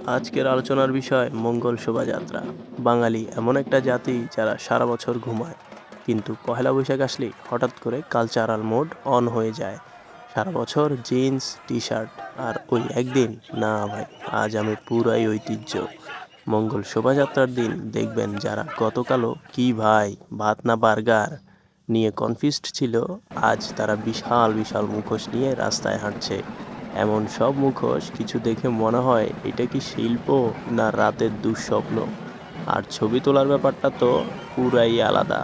আজকের আলোচনার বিষয় মঙ্গল শোভাযাত্রা। বাঙালি এমন একটা জাতি যারা সারা বছর ঘুমায়, কিন্তু পহেলা বৈশাখ আসলেই হঠাৎ করে কালচারাল মোড অন হয়ে যায়। সারা বছর জিন্স টি শার্ট, আর ওই একদিন না ভাই, আজ আমি পুরাই ঐতিহ্য। মঙ্গল শোভাযাত্রার দিন দেখবেন যারা গতকালও কি ভাই ভাত না বার্গার নিয়ে কনফিউজড ছিল, আজ তারা বিশাল বিশাল মুখোশ নিয়ে রাস্তায় হাঁটছে। এমন সব মুখোশ কিছু দেখে মনে হয় এটা কি শিল্প না রাতের দুঃস্বপ্ন। আর ছবি তোলার ব্যাপারটা তো পুরাই আলাদা।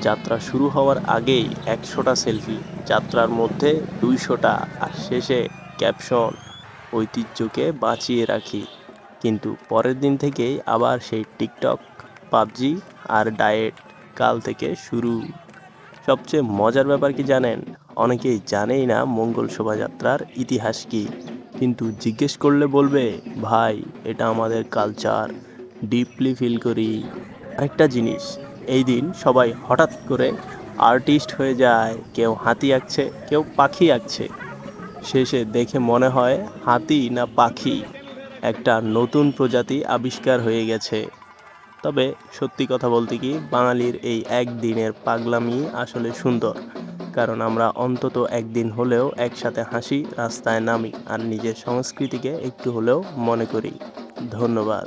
যাত্রা শুরু হওয়ার আগেই 100টা সেলফি, যাত্রার মধ্যে 200টা, আর শেষে ক্যাপশন ঐতিহ্যকে বাঁচিয়ে রাখি। কিন্তু পরের দিন থেকেই আবার সেই টিকটক, পাবজি আর ডায়েট কাল থেকে শুরু। সবচেয়ে মজার ব্যাপার কি জানেন? অনেকেই জানেই না মঙ্গল শোভাযাত্রার ইতিহাস কি, কিন্তু জিজ্ঞেস করলে বলবে, ভাই এটা আমাদের কালচার, ডিপলি ফিল করি। আরেকটা জিনিস, এই দিন সবাই হঠাৎ করে আর্টিস্ট হয়ে যায়, কেউ হাতি আঁকছে, কেউ পাখি আঁকছে। শেষে দেখে মনে হয় হাতি না পাখি একটা নতুন প্রজাতি আবিষ্কার হয়ে গেছে। তবে সত্যি কথা বলতে কি, বাঙালির এই একদিনের পাগলামি আসলে সুন্দর, কারণ আমরা অন্তত একদিন হলেও একসাথে হাসি, রাস্তায় নামি, আর নিজের সংস্কৃতিকে একটু হলেও মনে করি। ধন্যবাদ।